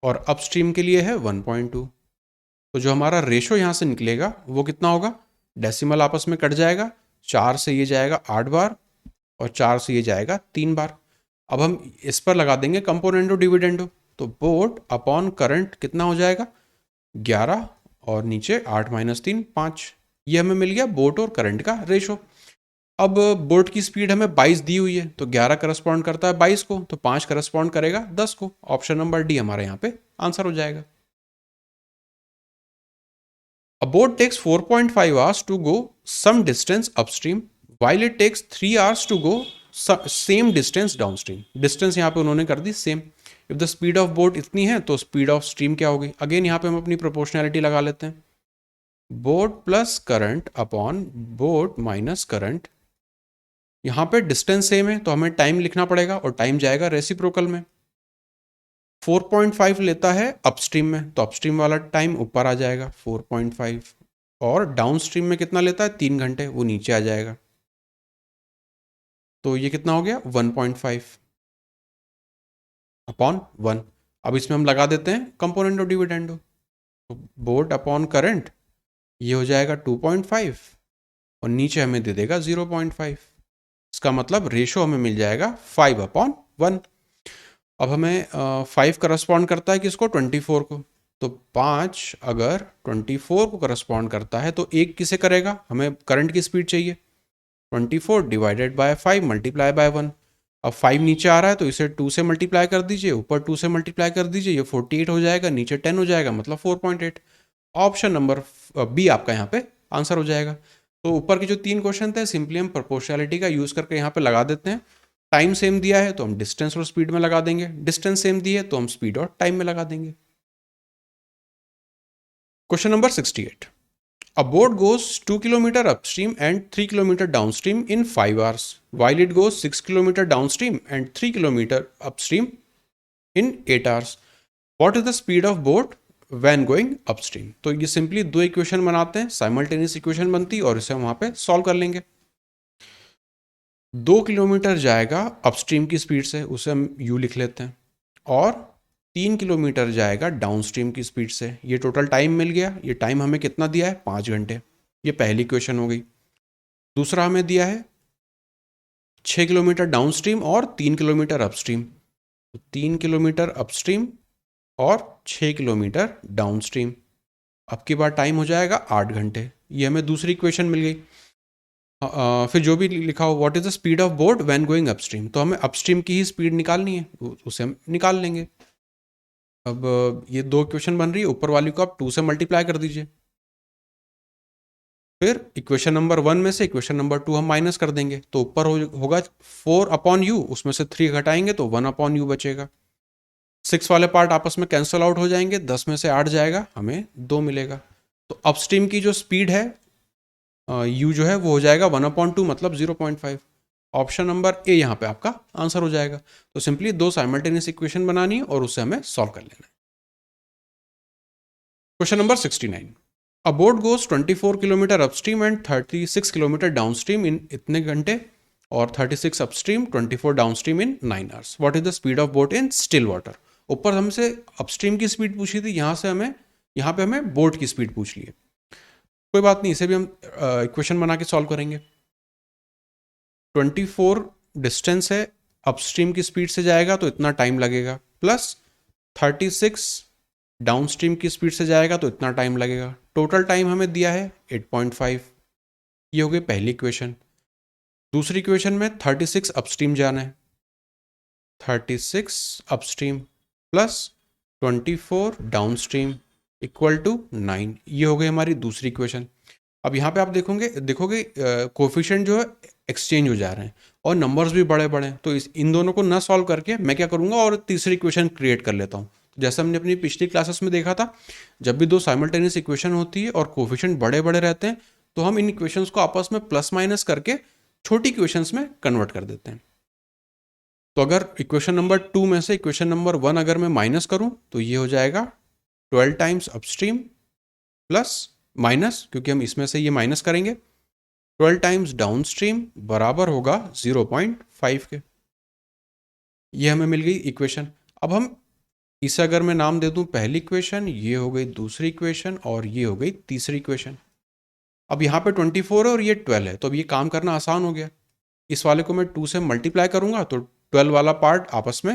और अपस्ट्रीम के लिए है 1.2। तो जो हमारा रेशो यहाँ से निकलेगा वो कितना होगा, डेसिमल आपस में कट जाएगा, 4 से ये जाएगा 8 बार और 4 से ये जाएगा 3 बार। अब हम इस पर लगा देंगे कंपोनेंटो डिविडेंडो, तो बोट अपॉन करंट कितना हो जाएगा 11 और नीचे 8 - 3 5। ये हमें मिल गया बोट और करंट का रेशो। अब बोट की स्पीड हमें 22 दी हुई है, तो 11 करस्पॉन्ड करता है 22 को, तो 5 करस्पॉन्ड करेगा 10 को। ऑप्शन नंबर डी हमारा यहाँ पे आंसर हो जाएगा। A boat takes 4.5 hours to go some distance upstream while it takes 3 hours to go same distance downstream. Distance यहाँ पे उन्होंने कर the same. If the speed of boat इतनी है तो speed of stream क्या होगी, अगेन यहाँ पे हम अपनी प्रोपोर्शनैलिटी लगा लेते हैं, boat plus current upon boat minus current. यहाँ पे डिस्टेंस सेम है तो हमें टाइम लिखना पड़ेगा और टाइम जाएगा रेसिप्रोकल में। 4.5 लेता है अपस्ट्रीम में, तो अपस्ट्रीम वाला टाइम ऊपर आ जाएगा 4.5, और डाउनस्ट्रीम में कितना लेता है 3 घंटे, वो नीचे आ जाएगा। तो ये कितना हो गया 1.5 अपॉन 1। अब इसमें हम लगा देते हैं कंपोनेंट ऑफ डिविडेंडो, तो बोट अपॉन करंट ये हो जाएगा 2.5 और नीचे हमें दे देगा 0.5। इसका मतलब रेशो हमें मिल जाएगा 5/1। अब हमें 5 करस्पॉन्ड करता है किसको, 24 को। तो 5 अगर 24 को करस्पॉन्ड करता है तो एक किसे करेगा, हमें करंट की स्पीड चाहिए, 24 डिवाइडेड बाय 5 मल्टीप्लाई बाय 1। अब 5 नीचे आ रहा है तो इसे 2 से मल्टीप्लाई कर दीजिए, ऊपर 2 से मल्टीप्लाई कर दीजिए, ये 48 हो जाएगा, नीचे 10 हो जाएगा, मतलब 4.8। ऑप्शन नंबर बी आपका यहाँ पे आंसर हो जाएगा। तो ऊपर के जो 3 क्वेश्चन थे सिंपली हम प्रोपोर्शनैलिटी का यूज करके यहाँ पे लगा देते हैं। टाइम सेम दिया है तो हम डिस्टेंस और स्पीड में लगा देंगे, डिस्टेंस सेम दी है तो हम स्पीड और टाइम में लगा देंगे। Question number 68, a boat goes 2 kilometer upstream and 3 kilometer downstream in 5 hours, while it goes 6 kilometer downstream and 3 kilometer upstream in 8 hours. What is the speed of boat when going upstream? तो ये simply दो equation बनाते हैं, simultaneous equation बनती है और इसे हम वहाँ पे सॉल्व कर लेंगे। 2 किलोमीटर जाएगा अपस्ट्रीम की स्पीड से, उसे हम u लिख लेते हैं, और 3 किलोमीटर जाएगा डाउनस्ट्रीम की स्पीड से। ये टोटल टाइम मिल गया, ये टाइम हमें कितना दिया है 5 घंटे। ये पहली क्वेश्चन हो गई। दूसरा हमें दिया है 6 किलोमीटर डाउनस्ट्रीम और 3 किलोमीटर अपस्ट्रीम, तो 3 किलोमीटर अपस्ट्रीम और 6 किलोमीटर डाउनस्ट्रीम। अब की बार टाइम हो जाएगा 8 घंटे। ये हमें दूसरी इक्वेशन मिल गई। फिर जो भी लिखा हो what is the speed of boat when going upstream, तो हमें अपस्ट्रीम की ही स्पीड निकालनी है, उसे हम निकाल लेंगे। अब ये दो इक्वेशन बन रही है, ऊपर वाली को आप 2 से मल्टीप्लाई कर दीजिए, फिर इक्वेशन नंबर 1 में से इक्वेशन नंबर 2 हम माइनस कर देंगे, तो ऊपर होगा 4/u, उसमें से 3 घटाएंगे तो 1/u बचेगा। 6 वाले पार्ट आपस में कैंसिल आउट हो जाएंगे, 10 में से 8 जाएगा, हमें 2 मिलेगा। तो अपस्ट्रीम की जो स्पीड है u जो है वो हो जाएगा 1/2 मतलब 0.5। ऑप्शन नंबर ए यहाँ पे आपका आंसर हो जाएगा। तो सिंपली दो साइमल्टेनियस इक्वेशन बनानी है और उसे हमें सॉल्व कर लेना है। Question number 69, A boat goes 24 kilometre upstream and 36 kilometre downstream in इतने घंटे, और 36 upstream 24 downstream in 9 hours. What is the speed of boat in still water? ऊपर हमसे अपस्ट्रीम की स्पीड पूछी थी, यहाँ पे हमें बोट की स्पीड पूछ ली है। कोई बात नहीं, इसे भी हम इक्वेशन बना के सॉल्व करेंगे। 24 डिस्टेंस है, अपस्ट्रीम की स्पीड से जाएगा तो इतना टाइम लगेगा, प्लस 36 डाउनस्ट्रीम की स्पीड से जाएगा तो इतना टाइम लगेगा। टोटल टाइम हमें दिया है 8.5। ये हो गई पहली इक्वेशन। दूसरी इक्वेशन में 36 अपस्ट्रीम जाना है, 36 upstream plus 24 downstream equal to 9। ये हो गई हमारी दूसरी इक्वेशन। अब यहाँ पे आप देखोगे कोफिशिएंट जो है एक्सचेंज हो जा रहे हैं और नंबर्स भी बड़े बड़े हैं, तो इन दोनों को ना सॉल्व करके मैं क्या करूँगा और तीसरी इक्वेशन क्रिएट कर लेता हूँ। जैसे हमने अपनी पिछली क्लासेस में देखा था, जब भी दो साइमल्टेनियस इक्वेशन होती है और कोफिशिएंट बड़े बड़े रहते हैं तो हम इन इक्वेशंस को आपस में प्लस माइनस करके छोटी इक्वेशंस में कन्वर्ट कर देते हैं। तो अगर इक्वेशन नंबर 2 में से इक्वेशन नंबर 1 अगर मैं माइनस करूं तो ये हो जाएगा 12 टाइम्स अपस्ट्रीम प्लस माइनस, क्योंकि हम इसमें से ये माइनस करेंगे, 12 टाइम्स डाउनस्ट्रीम बराबर होगा 0.5 के। ये हमें मिल गई इक्वेशन। अब हम इसे अगर मैं नाम दे दूं पहली इक्वेशन, ये हो गई दूसरी इक्वेशन और ये हो गई तीसरी इक्वेशन। अब यहाँ पे 24 है और ये 12 है, तो अब ये काम करना आसान हो गया। इस वाले को मैं 2 से मल्टीप्लाई करूंगा तो 12 वाला पार्ट आपस में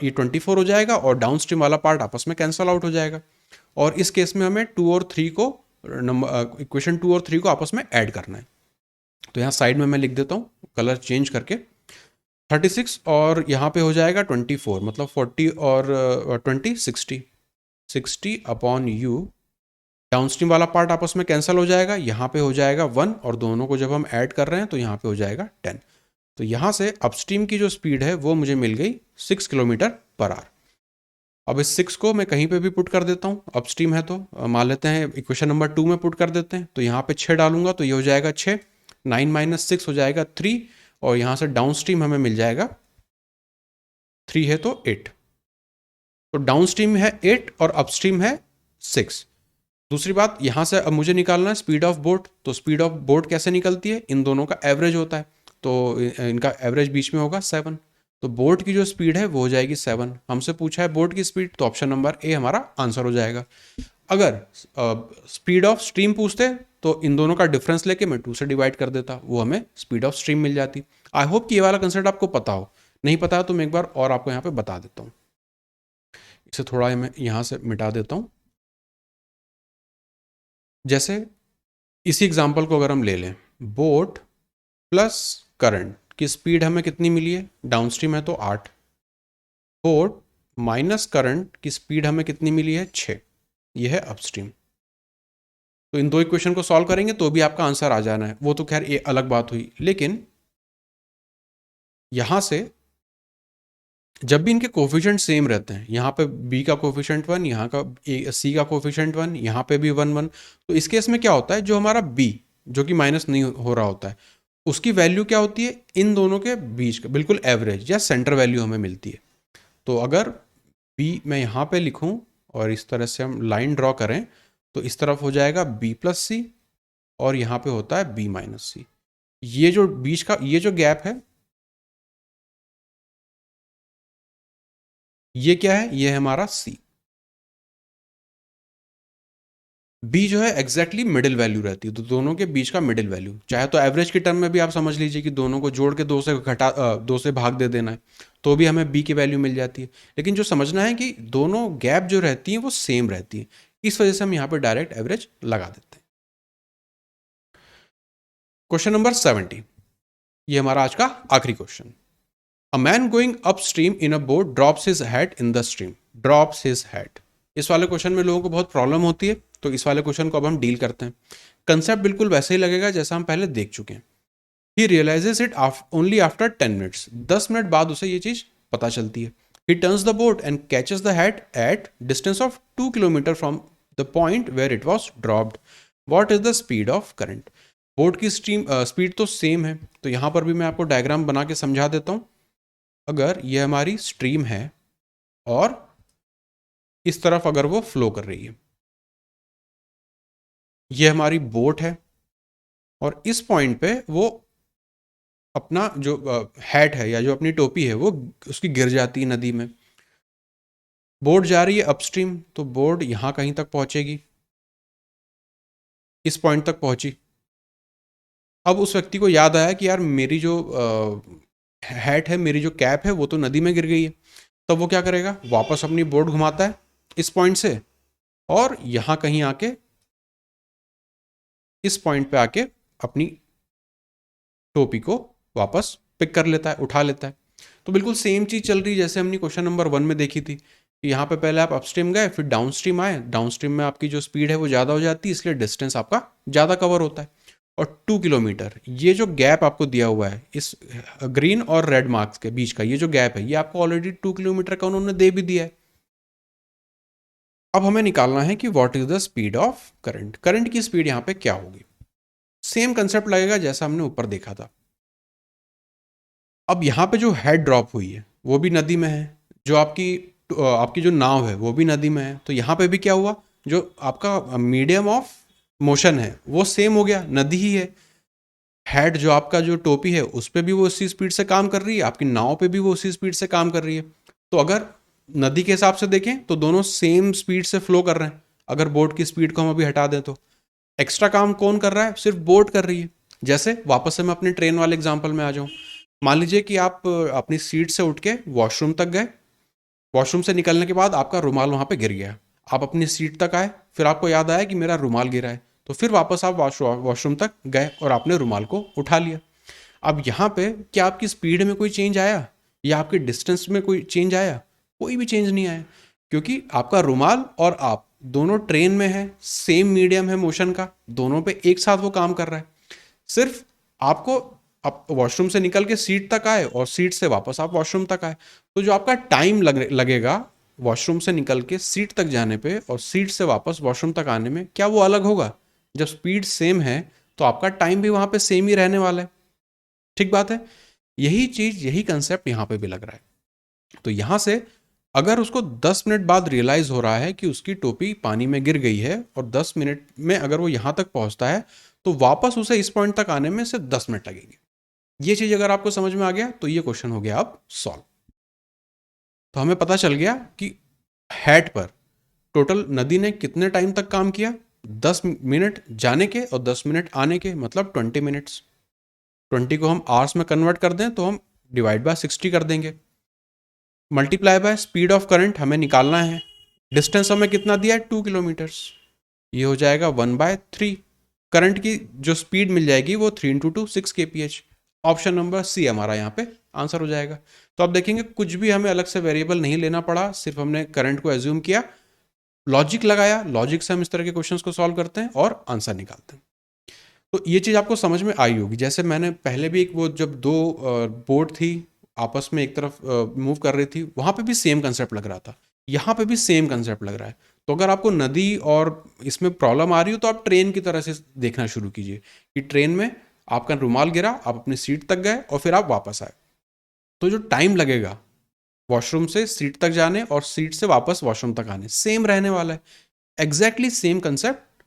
ये 24 हो जाएगा और डाउनस्ट्रीम वाला पार्ट आपस में कैंसल आउट हो जाएगा। और इस केस में हमें 2 और 3 को इक्वेशन 2 और 3 को आपस में ऐड करना है। तो यहाँ साइड में मैं लिख देता हूँ कलर चेंज करके, 36 और यहाँ पे हो जाएगा 24, मतलब 40 और 20 60 अपॉन u। डाउनस्ट्रीम वाला पार्ट आपस में कैंसिल हो जाएगा, यहाँ पे हो जाएगा 1 और दोनों को जब हम ऐड कर रहे हैं तो यहाँ पे हो जाएगा 10। तो यहाँ से अपस्ट्रीम की जो स्पीड है वो मुझे मिल गई 6 किलोमीटर पर आवर। अब इस 6 को मैं कहीं पे भी पुट कर देता हूँ, अपस्ट्रीम है तो मान लेते हैं इक्वेशन नंबर 2 में पुट कर देते हैं, तो यहाँ पे 6 डालूंगा तो ये हो जाएगा 6, 9 माइनस 6 हो जाएगा 3, और यहाँ से डाउनस्ट्रीम हमें मिल जाएगा 3 है तो 8। तो डाउन स्ट्रीम है 8 और अपस्ट्रीम है 6। दूसरी बात, यहाँ से अब मुझे निकालना है स्पीड ऑफ बोट। तो स्पीड ऑफ बोट कैसे निकलती है, इन दोनों का एवरेज होता है, तो इनका एवरेज बीच में होगा 7। तो बोट की जो स्पीड है वो हो जाएगी 7। हमसे पूछा है बोट की स्पीड, तो ऑप्शन नंबर ए हमारा आंसर हो जाएगा। अगर स्पीड ऑफ स्ट्रीम पूछते तो इन दोनों का डिफरेंस लेके मैं 2 से डिवाइड कर देता, वो हमें स्पीड ऑफ स्ट्रीम मिल जाती। आई होप कि ये वाला कंसेप्ट आपको पता हो। नहीं पता है तो मैं एक बार और आपको यहाँ पे बता देता हूँ। इसे थोड़ा मैं यहाँ से मिटा देता हूँ। जैसे इसी एग्जांपल को अगर हम ले लें, बोट प्लस करंट की स्पीड हमें कितनी मिली है, डाउनस्ट्रीम है तो 8। बोट माइनस करंट की स्पीड हमें कितनी मिली है, 6। यह है अपस्ट्रीम। तो इन दो इक्वेशन को सॉल्व करेंगे तो भी आपका आंसर आ जाना है, वो तो खैर ये अलग बात हुई। लेकिन यहां से जब भी इनके कोफिशिएंट सेम रहते हैं, यहाँ पे b का कोफिशिएंट 1, यहाँ का c का कोफिशिएंट 1, यहाँ पे भी 1 1, तो इस केस में क्या होता है, जो हमारा b जो कि माइनस नहीं हो रहा होता है, उसकी वैल्यू क्या होती है, इन दोनों के बीच का बिल्कुल एवरेज या सेंटर वैल्यू हमें मिलती है। तो अगर b मैं यहाँ पे लिखूँ और इस तरह से हम लाइन ड्रॉ करें, तो इस तरफ हो जाएगा b प्लस सी और यहाँ पे होता है b माइनस सी। ये जो बीच का ये जो गैप है, ये क्या है, ये है हमारा c। b जो है एग्जैक्टली मिडिल वैल्यू रहती है, तो दोनों के बीच का मिडिल वैल्यू, चाहे तो एवरेज की टर्म में भी आप समझ लीजिए कि दोनों को जोड़ के 2 से भाग दे देना है, तो भी हमें b की वैल्यू मिल जाती है। लेकिन जो समझना है कि दोनों गैप जो रहती हैं वो सेम रहती है, इस वजह से हम यहाँ पर डायरेक्ट एवरेज लगा देते हैं। क्वेश्चन नंबर 70, ये हमारा आज का आखिरी question. A man going up stream in a boat drops his head in the stream, drops his head. इस वाले क्वेश्चन में लोगों को बहुत प्रॉब्लम होती है, तो इस वाले क्वेश्चन को अब हम डील करते हैं। कंसेप्ट बिल्कुल वैसे ही लगेगा जैसा हम पहले देख चुके हैं। He realises it only after 10 minutes, 10 minute बाद उसे ये चीज पता चलती है। He turns the boat and catches the head at distance of 2 kilometre from the point where it was dropped. What is the speed of current. Boat की स्पीड तो सेम है, तो यहां पर भी मैं आपको डायग्राम बना के समझा देता हूं। अगर ये हमारी स्ट्रीम है और इस तरफ अगर वो फ्लो कर रही है, ये हमारी बोट है और इस पॉइंट पे वो अपना जो हैट है या जो अपनी टोपी है वो उसकी गिर जाती है नदी में। बोट जा रही है अपस्ट्रीम, तो बोट यहां कहीं तक पहुंचेगी, इस पॉइंट तक पहुंची। अब उस व्यक्ति को याद आया कि यार मेरी जो हैट है, मेरी जो कैप है, वो तो नदी में गिर गई है। तब वो क्या करेगा, वापस अपनी बोट घुमाता है इस पॉइंट से और यहां कहीं आके इस पॉइंट पे आके अपनी टोपी को वापस पिक कर लेता है, उठा लेता है। तो बिल्कुल सेम चीज चल रही है जैसे हमने क्वेश्चन नंबर 1 में देखी थी कि यहाँ पे पहले आप अपस्ट्रीम गए, फिर डाउनस्ट्रीम आए। डाउनस्ट्रीम में आपकी जो स्पीड है वो ज़्यादा हो जाती है, इसलिए डिस्टेंस आपका ज़्यादा कवर होता है। और 2 किलोमीटर, ये जो गैप आपको दिया हुआ है इस ग्रीन और रेड मार्क्स के बीच का, ये जो गैप है, ये आपको ऑलरेडी 2 किलोमीटर का उन्होंने दे भी दिया है। अब हमें निकालना है कि what is the speed of current. Current की स्पीड यहाँ पे क्या होगी। सेम कंसेप्ट लगेगा जैसा हमने ऊपर देखा था। अब यहाँ पे जो हेड ड्रॉप हुई है वो भी नदी में है, जो आपकी जो नाव है वो भी नदी में है। तो यहाँ पे भी क्या हुआ, जो आपका मीडियम ऑफ मोशन है वो सेम हो गया, नदी ही है। हेड जो आपका जो टोपी है उस पर भी वो उसी स्पीड से काम कर रही है, आपकी नाव पे भी वो उसी स्पीड से काम कर रही है। तो अगर नदी के हिसाब से देखें तो दोनों सेम स्पीड से फ्लो कर रहे हैं। अगर बोट की स्पीड को हम अभी हटा दें तो एक्स्ट्रा काम कौन कर रहा है, सिर्फ बोट कर रही है। जैसे वापस से मैं अपने ट्रेन वाले एग्जाम्पल में आ जाऊँ। मान लीजिए कि आप अपनी सीट से उठ के वॉशरूम तक गए, वॉशरूम से निकलने के बाद आपका रुमाल वहाँ पे गिर गया। आप अपनी सीट तक आए, फिर आपको याद आया कि मेरा रुमाल गिरा है, तो फिर वापस आप वॉशरूम तक गए और आपने रुमाल को उठा लिया। अब यहाँ पे क्या आपकी स्पीड में कोई चेंज आया या आपके डिस्टेंस में कोई चेंज आया? कोई भी चेंज नहीं आया, क्योंकि आपका रुमाल और आप दोनों ट्रेन में है, सेम मीडियम है मोशन का, दोनों पे एक साथ वो काम कर रहा है। सिर्फ आपको आप वॉशरूम से निकल के सीट तक आए और सीट से वापस आप वॉशरूम तक आए, तो जो आपका टाइम लगेगा वॉशरूम से निकल के सीट तक जाने पे और सीट से वापस वॉशरूम तक आने में, क्या वो अलग होगा? जब स्पीड सेम है तो आपका टाइम भी वहां पे सेम ही रहने वाला है। ठीक बात है। यही चीज, यही कंसेप्ट यहाँ पे भी लग रहा है। तो यहां से अगर उसको 10 मिनट बाद रियलाइज़ हो रहा है कि उसकी टोपी पानी में गिर गई है और 10 मिनट में अगर वो यहाँ तक पहुँचता है तो वापस उसे इस पॉइंट तक आने में सिर्फ 10 मिनट लगेंगे। ये चीज़ अगर आपको समझ में आ गया तो ये क्वेश्चन हो गया अब सॉल्व। तो हमें पता चल गया कि हैट पर टोटल नदी ने कितने टाइम तक काम किया, 10 मिनट जाने के और 10 मिनट आने के, मतलब 20 मिनट्स। 20 को हम आवर्स में कन्वर्ट कर दें तो हम डिवाइड बाय 60 कर देंगे, multiply by speed of current हमें निकालना है। डिस्टेंस हमें कितना दिया है, 2 किलोमीटर्स। ये हो जाएगा 1/3। करंट की जो स्पीड मिल जाएगी वो 3 × 2 6 kph। ऑप्शन नंबर सी हमारा यहाँ पे आंसर हो जाएगा। तो आप देखेंगे कुछ भी हमें अलग से वेरिएबल नहीं लेना पड़ा, सिर्फ हमने करंट को एज्यूम किया, लॉजिक लगाया, लॉजिक से हम इस तरह के क्वेश्चंस को सॉल्व करते हैं और आंसर निकालते हैं। तो ये चीज़ आपको समझ में आई होगी। जैसे मैंने पहले भी एक वो जब दो बोट थी आपस में एक तरफ मूव कर रही थी, वहाँ पे भी सेम कंसेप्ट लग रहा था, यहाँ पे भी सेम कंसेप्ट लग रहा है। तो अगर आपको नदी और इसमें प्रॉब्लम आ रही हो तो आप ट्रेन की तरह से देखना शुरू कीजिए कि ट्रेन में आपका रुमाल गिरा, आप अपनी सीट तक गए और फिर आप वापस आए, तो जो टाइम लगेगा वॉशरूम से सीट तक जाने और सीट से वापस वॉशरूम तक आने सेम रहने वाला है। एग्जैक्टली सेम कंसेप्ट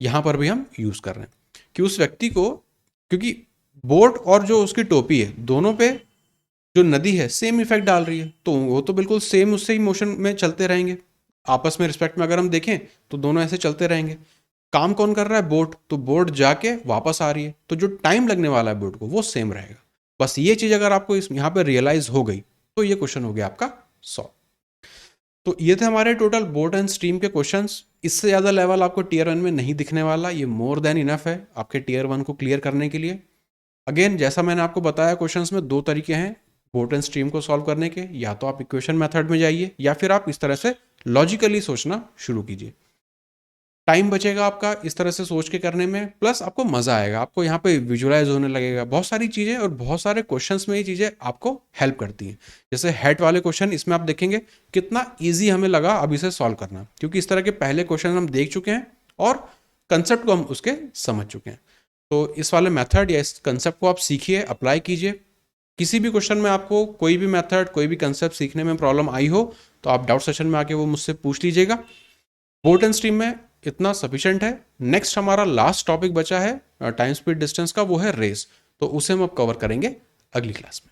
यहाँ पर भी हम यूज़ कर रहे हैं कि उस व्यक्ति को, क्योंकि बोट और जो उसकी टोपी है दोनों पे जो नदी है सेम इफेक्ट डाल रही है, तो वो तो बिल्कुल सेम उससे ही मोशन में चलते रहेंगे। आपस में रिस्पेक्ट में अगर हम देखें तो दोनों ऐसे चलते रहेंगे। काम कौन कर रहा है, बोट, तो बोट जाके वापस आ रही है, तो जो टाइम लगने वाला है बोट को वो सेम रहेगा। बस ये चीज़ अगर आपको इस यहाँ पे रियलाइज हो गई तो ये क्वेश्चन हो गया आपका सॉल्व। तो ये थे हमारे टोटल बोट एंड स्ट्रीम के क्वेश्चंस। इससे ज़्यादा लेवल आपको टीयर 1 में नहीं दिखने वाला, ये मोर देन इनफ है आपके टीयर 1 को क्लियर करने के लिए। अगेन जैसा मैंने आपको बताया क्वेश्चंस में दो तरीके हैं बोट एंड स्ट्रीम को सॉल्व करने के, या तो आप इक्वेशन मेथड में जाइए या फिर आप इस तरह से लॉजिकली सोचना शुरू कीजिए। टाइम बचेगा आपका इस तरह से सोच के करने में, प्लस आपको मज़ा आएगा, आपको यहाँ पे विजुलाइज होने लगेगा बहुत सारी चीज़ें, और बहुत सारे क्वेश्चंस में ये चीज़ें आपको हेल्प करती हैं। जैसे हेट वाले क्वेश्चन, इसमें आप देखेंगे कितना ईजी हमें लगा अब इसे सॉल्व करना, क्योंकि इस तरह के पहले क्वेश्चन हम देख चुके हैं और कंसेप्ट को हम उसके समझ चुके हैं। तो इस वाले मेथड या इस कंसेप्ट को आप सीखिए, अप्लाई कीजिए। किसी भी क्वेश्चन में आपको कोई भी मेथड, कोई भी कंसेप्ट सीखने में प्रॉब्लम आई हो तो आप डाउट सेशन में आके वो मुझसे पूछ लीजिएगा। बोट एंड स्ट्रीम में इतना सफिशिएंट है। नेक्स्ट हमारा लास्ट टॉपिक बचा है टाइम स्पीड डिस्टेंस का, वो है रेस, तो उसे हम अब कवर करेंगे अगली क्लास में।